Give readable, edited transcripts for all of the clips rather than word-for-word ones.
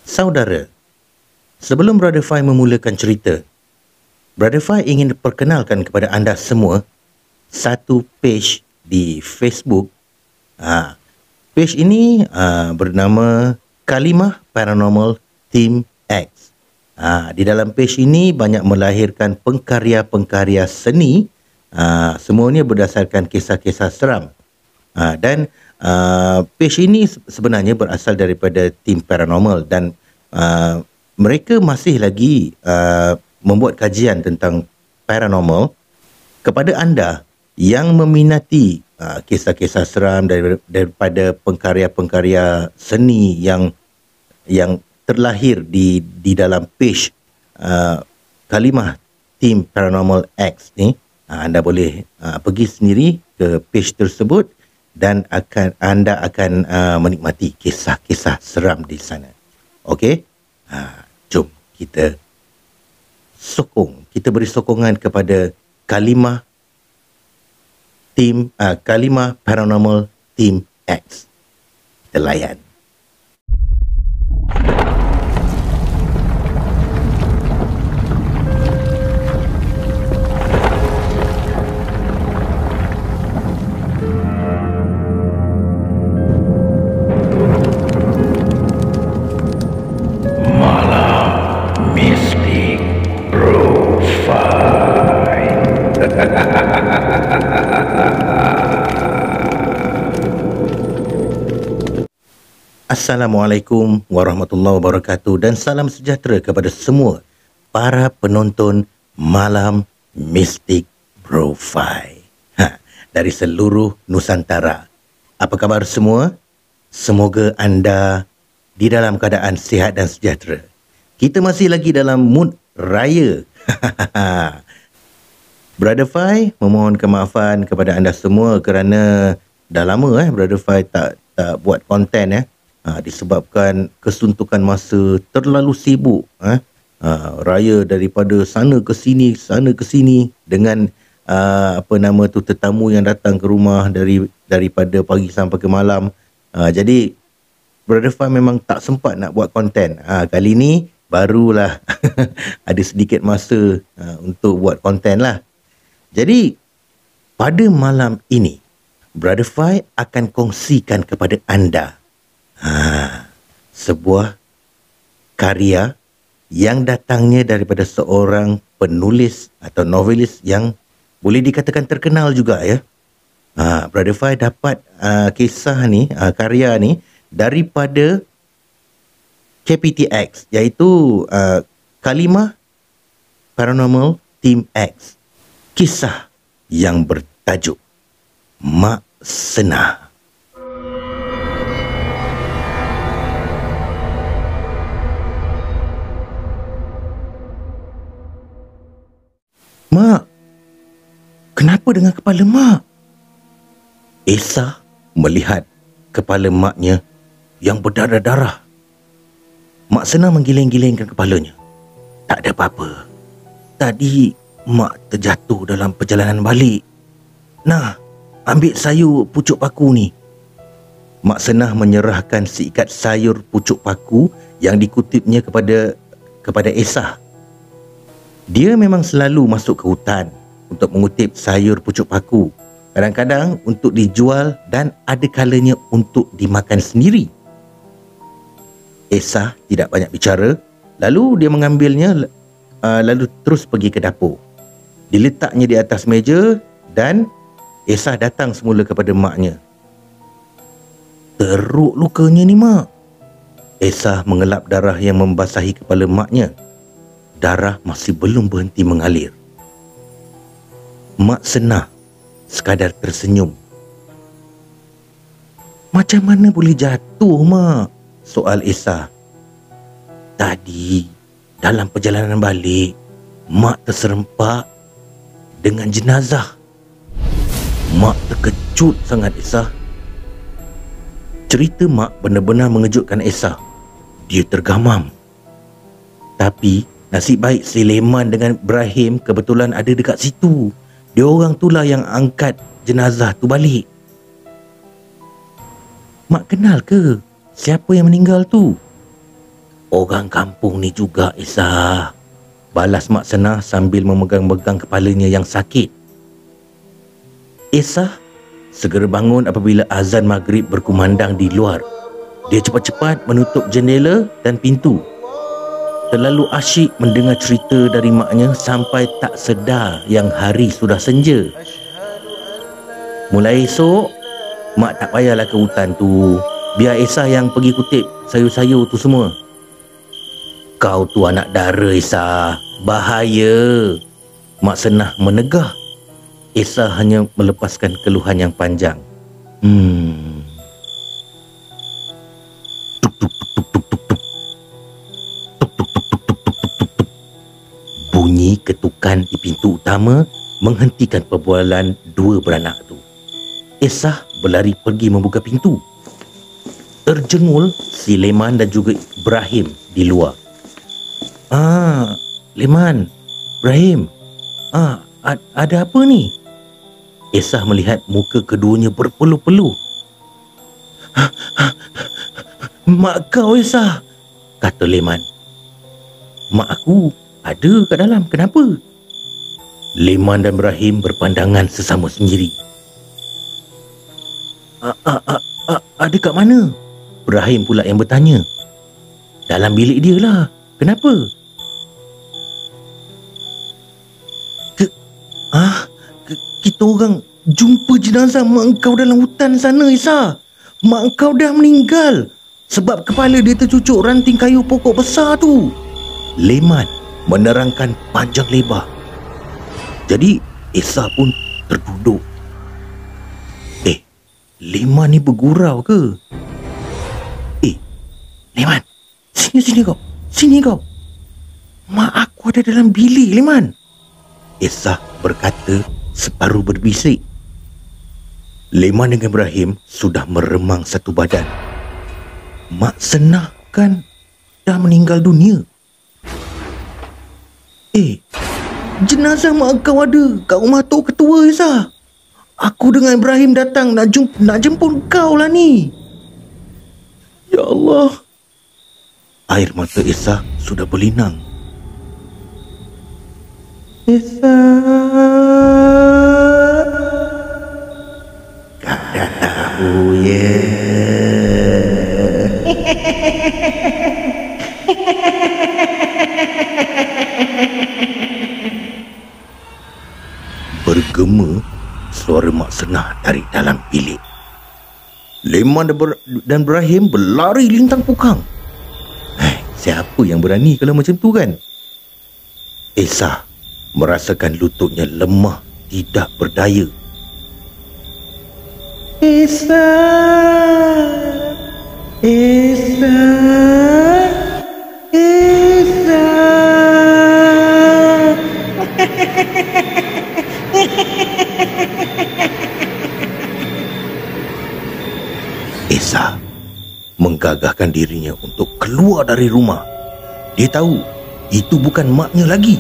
Saudara, sebelum Brother Fai memulakan cerita, Brother Fai ingin perkenalkan kepada anda semua satu page di Facebook. Page ini bernama Kalimah Paranormal Team X. Di dalam page ini banyak melahirkan pengkarya-pengkarya seni, semuanya berdasarkan kisah-kisah seram. Dan page ini sebenarnya berasal daripada tim paranormal dan mereka masih lagi membuat kajian tentang paranormal. Kepada anda yang meminati kisah-kisah seram daripada pengkarya-pengkarya seni yang terlahir di dalam page Kalimah Team Paranormal X ni, anda boleh pergi sendiri ke page tersebut dan anda akan menikmati kisah-kisah seram di sana. Okey? Jom kita beri sokongan kepada Kalimah Paranormal Team X. Kita layan. Assalamualaikum warahmatullahi wabarakatuh dan salam sejahtera kepada semua para penonton Malam Mistik Profile dari seluruh Nusantara. Apa khabar semua? Semoga anda di dalam keadaan sihat dan sejahtera. Kita masih lagi dalam mood raya. Brother Fai memohon kemaafan kepada anda semua kerana dah lama Brother Fai tak buat konten disebabkan kesuntukan masa, terlalu sibuk raya daripada sana ke sini dengan tetamu yang datang ke rumah daripada pagi sampai ke malam. Jadi Brother Fai memang tak sempat nak buat konten. Kali ni barulah ada sedikit masa untuk buat konten lah. Jadi pada malam ini Brother Fai akan kongsikan kepada anda sebuah karya yang datangnya daripada seorang penulis atau novelis yang boleh dikatakan terkenal juga ya. Brother Fai dapat kisah ni, karya ni daripada KPTX, iaitu Kalimah Paranormal Team X. Kisah yang bertajuk Mak Senah. Mak, kenapa dengan kepala mak? Esa melihat kepala maknya yang berdarah-darah. Mak Senah menggiling-gilingkan kepalanya. Tak ada apa-apa. Tadi mak terjatuh dalam perjalanan balik. Nah, ambil sayur pucuk paku ni. Mak Senah menyerahkan seikat sayur pucuk paku yang dikutipnya kepada Esa. Dia memang selalu masuk ke hutan untuk mengutip sayur pucuk paku. Kadang-kadang untuk dijual dan ada kalanya untuk dimakan sendiri. Esa tidak banyak bicara. Lalu dia mengambilnya lalu terus pergi ke dapur. Diletaknya di atas meja dan Esa datang semula kepada maknya. Teruk lukanya ni mak. Esa mengelap darah yang membasahi kepala maknya. Darah masih belum berhenti mengalir. Mak Senah sekadar tersenyum. Macam mana boleh jatuh mak? Soal Esa. Tadi dalam perjalanan balik, mak terserempak dengan jenazah. Mak terkejut sangat Esa. Cerita mak benar-benar mengejutkan Esa. Dia tergamam. Tapi nasib baik Sulaiman dengan Ibrahim kebetulan ada dekat situ. Diorang itulah yang angkat jenazah tu balik. Mak kenal ke siapa yang meninggal tu? Orang kampung ni juga, Esa, balas Mak Senah sambil memegang-megang kepalanya yang sakit. Esa segera bangun apabila azan maghrib berkumandang di luar. Dia cepat-cepat menutup jendela dan pintu. Terlalu asyik mendengar cerita dari maknya sampai tak sedar yang hari sudah senja. Mulai esok, Mak tak payahlah ke hutan tu. Biar Esa yang pergi kutip sayur-sayur tu semua. Kau tu anak dara, Esa. Bahaya. Mak Senah menegah. Esa hanya melepaskan keluhan yang panjang. Tuk, tuk, tuk, tuk, tuk, tuk, tuk. Tuk, tuk, tuk, tuk, tuk, tuk, tuk, tuk, tuk. Bunyi ketukan di pintu utama menghentikan perbualan dua beranak tu. Esa berlari pergi membuka pintu. Terjengul si Leman dan juga Ibrahim di luar. Leman, Ibrahim, ada apa ni? Esa melihat muka keduanya berpeluh-peluh. Mak kau, Esa, kata Leman. Mak aku ada kat dalam, kenapa? Leman dan Ibrahim berpandangan sesama sendiri. Ada kat mana? Ibrahim pula yang bertanya. Dalam bilik dia lah. Kenapa? Kita orang jumpa jenazah mak engkau dalam hutan sana, Esa. Mak engkau dah meninggal sebab kepala dia tercucuk ranting kayu pokok besar tu. Leman menerangkan panjang lebar. Jadi Esa pun terduduk. Leman ni bergurau ke? Leman, sini kau. Sini kau. Mak aku ada dalam bilik, Leman. Esa berkata separuh berbisik. Leman dengan Ibrahim sudah meremang satu badan. Mak Senah kan dah meninggal dunia. Jenazah mak kau ada kat rumah Tok Ketua, Esa. Aku dengan Ibrahim datang nak jemput kau lah ni. Ya Allah. Air mata Esa sudah berlinang. Esa, kau dah tahu ya. Bergema suara Mak Senah dari dalam bilik. Leman dan Ibrahim berlari lintang pukang. Siapa yang berani kalau macam tu kan? Esa merasakan lututnya lemah, tidak berdaya. Esa, Esa, Esa. Esa menggagahkan dirinya untuk keluar dari rumah. Dia tahu itu bukan maknya lagi.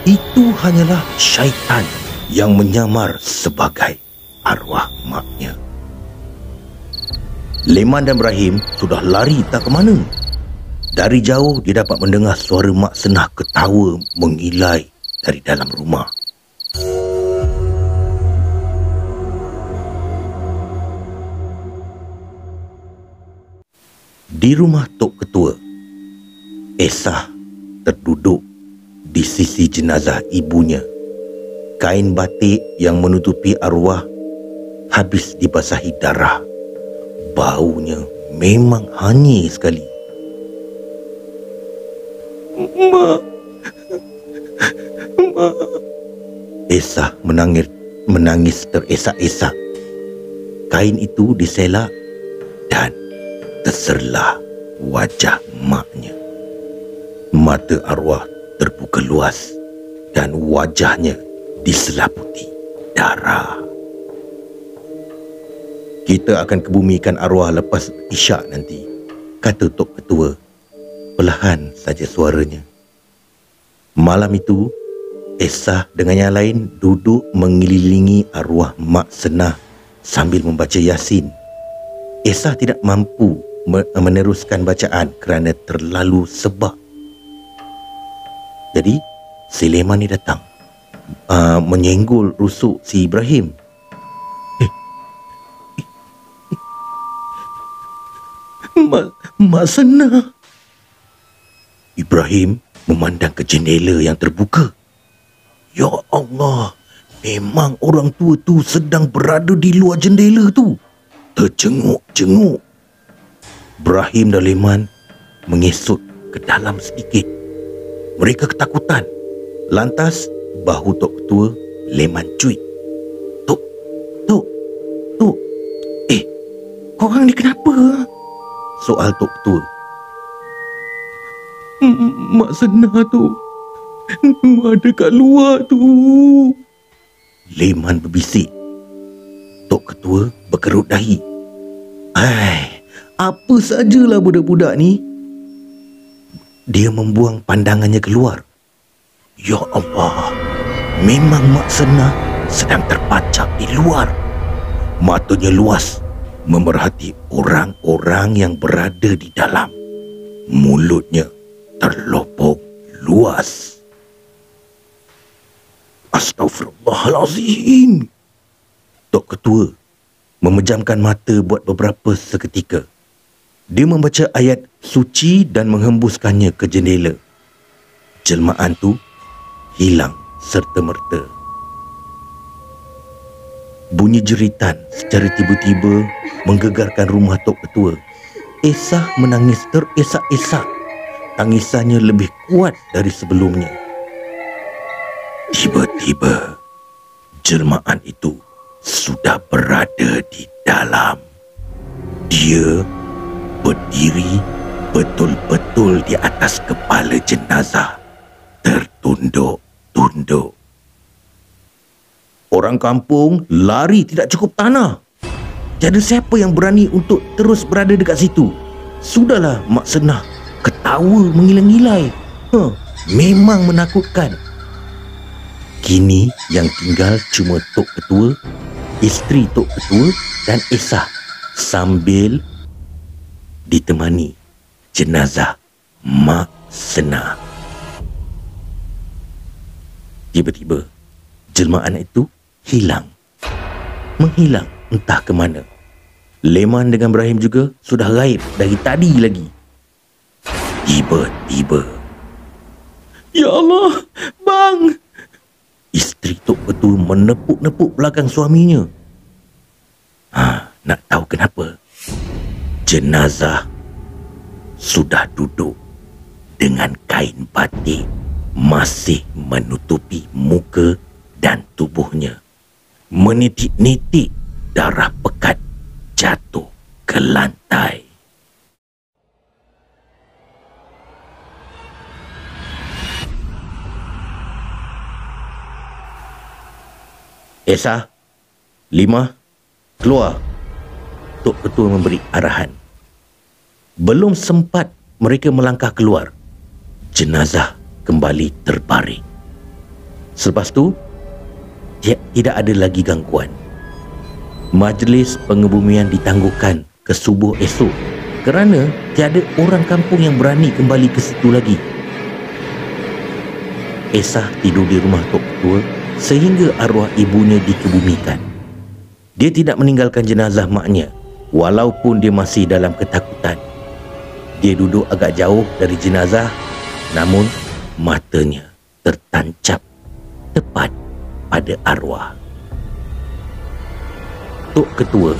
Itu hanyalah syaitan yang menyamar sebagai arwah maknya. Leman dan Ibrahim sudah lari tak ke mana. Dari jauh dia dapat mendengar suara Mak Senah ketawa mengilai dari dalam rumah. Di rumah Tok Ketua, Esa terduduk di sisi jenazah ibunya. Kain batik yang menutupi arwah habis dibasahi darah. Baunya memang hanyir sekali. Mak. Esa menangis teresak-esak. Kain itu diselak dan terserlah wajah maknya. Mata arwah terbuka luas dan wajahnya diselaputi darah. Kita akan kebumikan arwah lepas isyak nanti, kata Tok Ketua. Perlahan saja suaranya. Malam itu, Esa dengan yang lain duduk mengelilingi arwah Mak Senah sambil membaca Yasin. Esa tidak mampu meneruskan bacaan kerana terlalu sebab. Jadi Sulaiman ni datang menyenggol rusuk si Ibrahim. Mak Senah. Ibrahim memandang ke jendela yang terbuka. Ya Allah, memang orang tua tu sedang berada di luar jendela tu, terjenguk-jenguk. Ibrahim dan Leman mengesut ke dalam sedikit. Mereka ketakutan. Lantas bahu Tok Ketua Leman cuit. Tok, korang ni kenapa? Soal Tok Ketua. Mak Senah tu ada kat luar tu. Leman berbisik. Tok Ketua berkerut dahi. Apa sajalah budak-budak ni. Dia membuang pandangannya keluar. Ya Allah, memang Mak Senah sedang terpacak di luar. Matanya luas memerhati orang-orang yang berada di dalam. Mulutnya terlopok luas. Astaghfirullahalazim. Tok Ketua memejamkan mata buat beberapa seketika. Dia membaca ayat suci dan menghembuskannya ke jendela. Jelmaan tu hilang serta-merta. Bunyi jeritan secara tiba-tiba menggegarkan rumah Tok Ketua. Esah menangis teresak-esak. Tangisannya lebih kuat dari sebelumnya. Tiba-tiba jelmaan itu sudah berada di dalam. Dia berdiri betul-betul di atas kepala jenazah, tertunduk-tunduk. Orang kampung lari tidak cukup tanah. Tiada siapa yang berani untuk terus berada dekat situ. Sudahlah Mak Senah ketawa mengilang-ngilai. Memang menakutkan. Kini yang tinggal cuma Tok Ketua, isteri Tok Ketua dan Esah sambil ditemani jenazah Mak Senah. Tiba-tiba jelmaan itu hilang. Menghilang entah ke mana. Leman dengan Ibrahim juga sudah gaib dari tadi lagi. Tiba-tiba, ya Allah, bang! Isteri Tok Ketua menepuk-nepuk belakang suaminya. Nak tahu kenapa? Jenazah sudah duduk dengan kain batik masih menutupi muka dan tubuhnya. Menitik-nitik darah pekat jatuh ke lantai. Esah, Lima, keluar. Tok Ketua memberi arahan. Belum sempat mereka melangkah keluar, jenazah kembali terbaring. Selepas tu, tidak ada lagi gangguan. Majlis pengebumian ditangguhkan ke subuh esok kerana tiada orang kampung yang berani kembali ke situ lagi. Esah tidur di rumah Tok Ketua sehingga arwah ibunya dikebumikan. Dia tidak meninggalkan jenazah maknya walaupun dia masih dalam ketakutan. Dia duduk agak jauh dari jenazah, namun matanya tertancap tepat pada arwah. Tok Ketua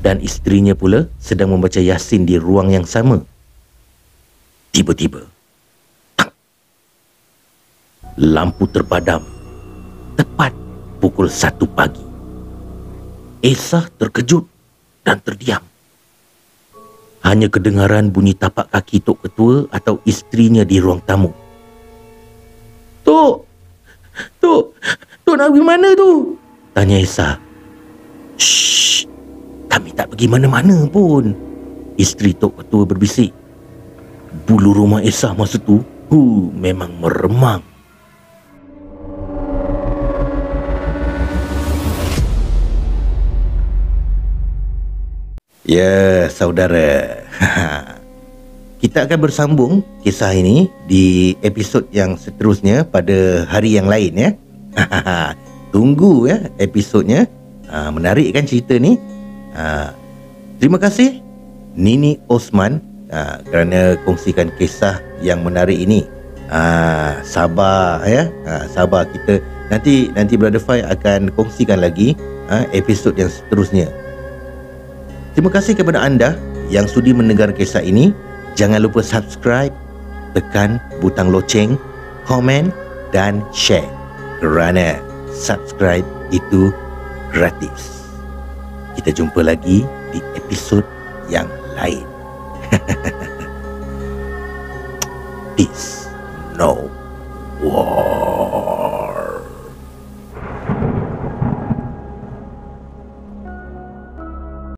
dan isterinya pula sedang membaca Yasin di ruang yang sama. Tiba-tiba, lampu terpadam tepat pukul 1 pagi. Esah terkejut dan terdiam. Hanya kedengaran bunyi tapak kaki Tok Ketua atau isterinya di ruang tamu. Tok nak pergi mana tu? Tanya Esah. Shh, kami tak pergi mana-mana pun. Isteri Tok Ketua berbisik. Bulu rumah Esah masa tu memang meremang. Ya, saudara. Kita akan bersambung kisah ini di episod yang seterusnya pada hari yang lain ya. Tunggu ya episodnya. Menarik kan cerita ni? Terima kasih Nini Osman kerana kongsikan kisah yang menarik ini. Sabar ya. Sabar kita. Nanti Brother Fai akan kongsikan lagi episod yang seterusnya. Terima kasih kepada anda yang sudi mendengar kisah ini. Jangan lupa subscribe, tekan butang loceng, komen dan share. Kerana subscribe itu gratis. Kita jumpa lagi di episod yang lain. Peace. No war.